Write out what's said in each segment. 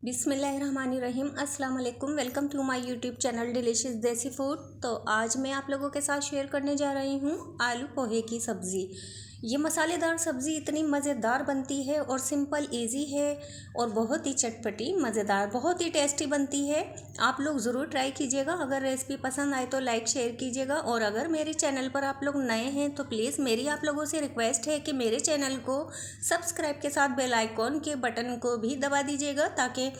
बिस्मिल्लाहिर्रहमानिर्रहीम। अस्सलाम वालेकुम। Welcome to my YouTube channel delicious desi food. तो आज मैं आप लोगों के साथ शेयर करने जा रही हूँ आलू पोहे की सब्ज़ी। ये मसालेदार सब्ज़ी इतनी मज़ेदार बनती है और सिंपल इजी है और बहुत ही चटपटी मज़ेदार बहुत ही टेस्टी बनती है। आप लोग ज़रूर ट्राई कीजिएगा। अगर रेसिपी पसंद आए तो लाइक शेयर कीजिएगा और अगर मेरे चैनल पर आप लोग नए हैं तो प्लीज़ मेरी आप लोगों से रिक्वेस्ट है कि मेरे चैनल को सब्सक्राइब के साथ बेल आइकॉन के बटन को भी दबा दीजिएगा ताकि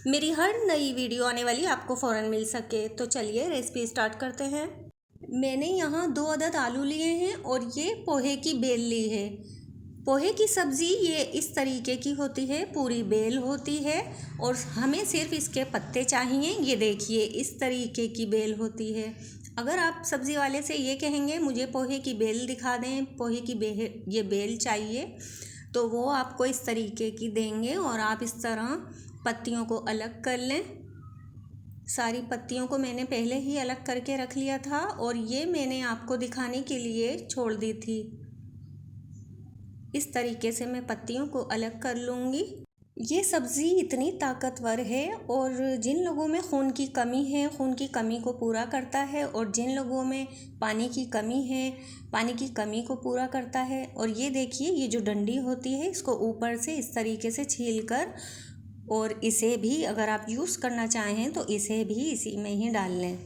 मेरी हर नई वीडियो आने वाली आपको फ़ौरन मिल सके। तो चलिए रेसिपी स्टार्ट करते हैं। मैंने यहाँ 2 अदद आलू लिए हैं और ये पोहे की बेल ली है। पोहे की सब्ज़ी ये इस तरीके की होती है, पूरी बेल होती है और हमें सिर्फ इसके पत्ते चाहिए। ये देखिए इस तरीके की बेल होती है। अगर आप सब्ज़ी वाले से ये कहेंगे मुझे पोहे की बेल दिखा दें, पोहे की ये बेल चाहिए, तो वो आपको इस तरीके की देंगे और आप इस तरह पत्तियों को अलग कर लें। सारी पत्तियों को मैंने पहले ही अलग करके रख लिया था और ये मैंने आपको दिखाने के लिए छोड़ दी थी। इस तरीके से मैं पत्तियों को अलग कर लूँगी। ये सब्ज़ी इतनी ताकतवर है और जिन लोगों में खून की कमी है, खून की कमी को पूरा करता है और जिन लोगों में पानी की कमी है, पानी की कमी को पूरा करता है। और ये देखिए ये जो डंडी होती है इसको ऊपर से इस तरीके से छील कर और इसे भी अगर आप यूज़ करना चाहें तो इसे भी इसी में ही डाल लें।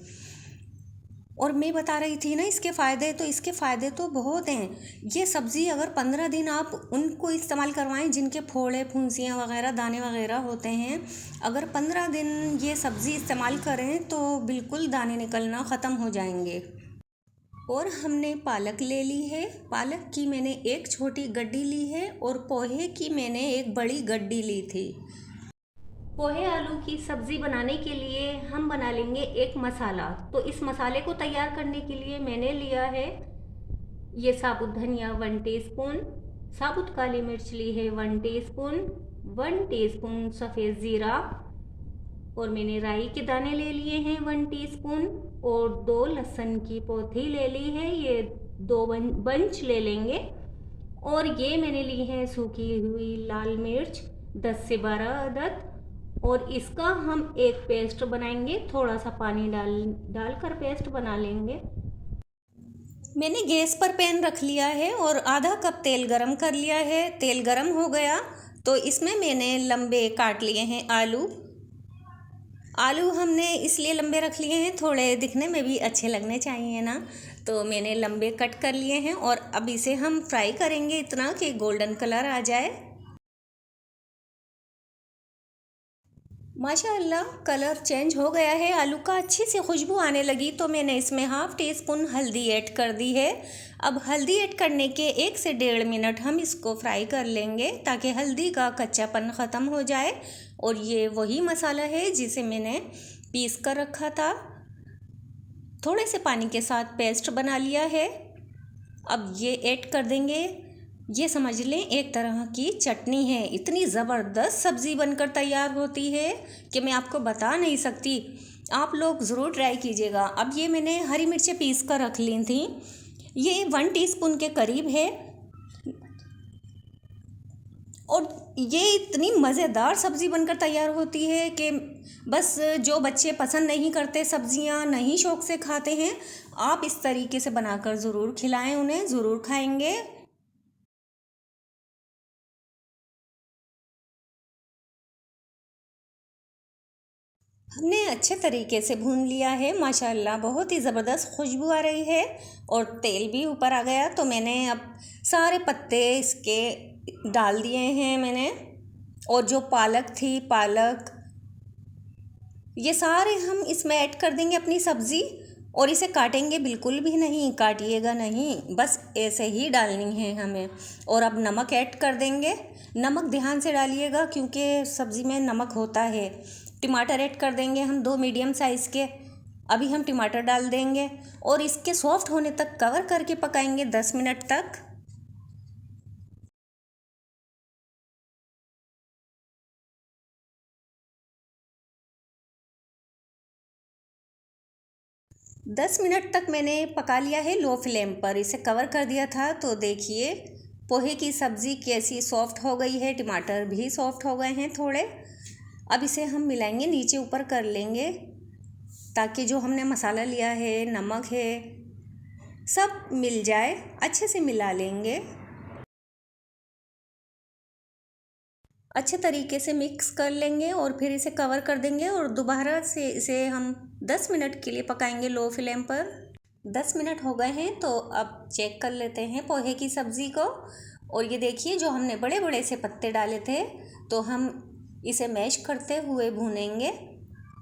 और मैं बता रही थी ना इसके फ़ायदे, तो इसके फ़ायदे तो बहुत हैं। ये सब्ज़ी अगर 15 दिन आप उनको इस्तेमाल करवाएं जिनके फोड़े फुंसियाँ वगैरह दाने वगैरह होते हैं, अगर 15 दिन ये सब्ज़ी इस्तेमाल करें तो बिल्कुल दाने निकलना ख़त्म हो जाएंगे। और हमने पालक ले ली है। पालक की मैंने एक छोटी गड्डी ली है और पोहे की मैंने एक बड़ी गड्डी ली थी। पोहे आलू की सब्ज़ी बनाने के लिए हम बना लेंगे एक मसाला। तो इस मसाले को तैयार करने के लिए मैंने लिया है ये साबुत धनिया 1 टीस्पून, साबुत काली मिर्च ली है 1 टीस्पून, 1 टीस्पून सफ़ेद ज़ीरा और मैंने राई के दाने ले लिए हैं 1 टीस्पून और 2 लहसुन की पोथी ले ली है, ये 2 बंच ले लेंगे। और ये मैंने ली है सूखी हुई लाल मिर्च 10 से 12 अदद और इसका हम एक पेस्ट बनाएंगे। थोड़ा सा पानी डालकर पेस्ट बना लेंगे। मैंने गैस पर पैन रख लिया है और आधा कप तेल गरम कर लिया है। तेल गरम हो गया तो इसमें मैंने लंबे काट लिए हैं आलू। आलू हमने इसलिए लंबे रख लिए हैं, थोड़े दिखने में भी अच्छे लगने चाहिए ना, तो मैंने लंबे कट कर लिए हैं और अब इसे हम फ्राई करेंगे इतना कि गोल्डन कलर आ जाए। माशाअल्लाह कलर चेंज हो गया है, आलू का अच्छी सी खुशबू आने लगी तो मैंने इसमें हाफ़ टी स्पून हल्दी ऐड कर दी है। अब हल्दी ऐड करने के 1 से 1.5 मिनट हम इसको फ्राई कर लेंगे ताकि हल्दी का कच्चापन ख़त्म हो जाए। और ये वही मसाला है जिसे मैंने पीस कर रखा था, थोड़े से पानी के साथ पेस्ट बना लिया है। अब ये ऐड कर देंगे। ये समझ लें एक तरह की चटनी है। इतनी ज़बरदस्त सब्ज़ी बनकर तैयार होती है कि मैं आपको बता नहीं सकती। आप लोग ज़रूर ट्राई कीजिएगा। अब ये मैंने हरी मिर्चें पीस कर रख ली थी, ये 1 टीस्पून के करीब है। और ये इतनी मज़ेदार सब्ज़ी बनकर तैयार होती है कि बस जो बच्चे पसंद नहीं करते, सब्ज़ियाँ नहीं शौक़ से खाते हैं, आप इस तरीके से बनाकर ज़रूर खिलाएं, उन्हें ज़रूर खाएंगे। हमने अच्छे तरीके से भून लिया है। माशाल्लाह बहुत ही ज़बरदस्त खुशबू आ रही है और तेल भी ऊपर आ गया। तो मैंने अब सारे पत्ते इसके डाल दिए हैं मैंने, और जो पालक थी, पालक, ये सारे हम इसमें ऐड कर देंगे अपनी सब्ज़ी। और इसे काटेंगे बिल्कुल भी नहीं, काटिएगा नहीं, बस ऐसे ही डालनी है हमें। और अब नमक ऐड कर देंगे। नमक ध्यान से डालिएगा क्योंकि सब्ज़ी में नमक होता है। टमाटर ऐड कर देंगे हम 2 मीडियम साइज़ के। अभी हम टमाटर डाल देंगे और इसके सॉफ्ट होने तक कवर करके पकाएंगे 10 मिनट तक। 10 मिनट तक मैंने पका लिया है लो फ्लेम पर, इसे कवर कर दिया था। तो देखिए पोहे की सब्ज़ी कैसी सॉफ्ट हो गई है, टमाटर भी सॉफ्ट हो गए हैं थोड़े। अब इसे हम मिलाएंगे, नीचे ऊपर कर लेंगे ताकि जो हमने मसाला लिया है, नमक है, सब मिल जाए। अच्छे से मिला लेंगे, अच्छे तरीके से मिक्स कर लेंगे और फिर इसे कवर कर देंगे और दोबारा से इसे हम 10 मिनट के लिए पकाएंगे लो फ्लेम पर। 10 मिनट हो गए हैं तो अब चेक कर लेते हैं पोहे की सब्ज़ी को। और ये देखिए, जो हमने बड़े बड़े से पत्ते डाले थे तो हम इसे मैश करते हुए भूनेंगे।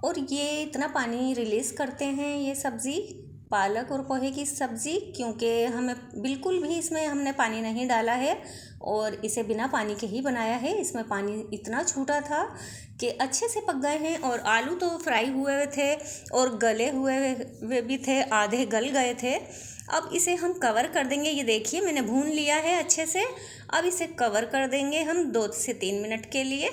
और ये इतना पानी रिलीज़ करते हैं ये सब्ज़ी, पालक और पोहे की सब्ज़ी, क्योंकि हमें बिल्कुल भी इसमें हमने पानी नहीं डाला है और इसे बिना पानी के ही बनाया है। इसमें पानी इतना छूटा था कि अच्छे से पक गए हैं। और आलू तो फ्राई हुए थे और गले हुए भी थे, आधे गल गए थे। अब इसे हम कवर कर देंगे। ये देखिए, मैंने भून लिया है अच्छे से। अब इसे कवर कर देंगे हम 2 से 3 मिनट के लिए।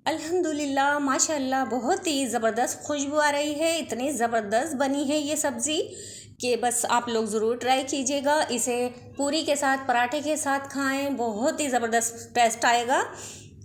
अल्हम्दुलिल्लाह, माशाल्लाह, बहुत ही ज़बरदस्त खुशबू आ रही है। इतनी ज़बरदस्त बनी है ये सब्ज़ी कि बस आप लोग ज़रूर ट्राई कीजिएगा। इसे पूरी के साथ, पराठे के साथ खाएं, बहुत ही ज़बरदस्त टेस्ट आएगा।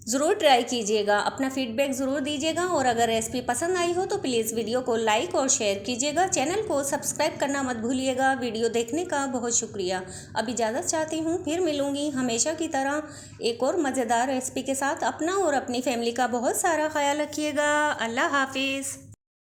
ज़रूर ट्राई कीजिएगा, अपना फीडबैक ज़रूर दीजिएगा। और अगर रेसिपी पसंद आई हो तो प्लीज़ वीडियो को लाइक और शेयर कीजिएगा। चैनल को सब्सक्राइब करना मत भूलिएगा। वीडियो देखने का बहुत शुक्रिया। अब इजाज़त चाहती हूँ, फिर मिलूँगी हमेशा की तरह एक और मज़ेदार रेसिपी के साथ। अपना और अपनी फैमिली का बहुत सारा ख्याल रखिएगा। अल्लाह हाफिज़।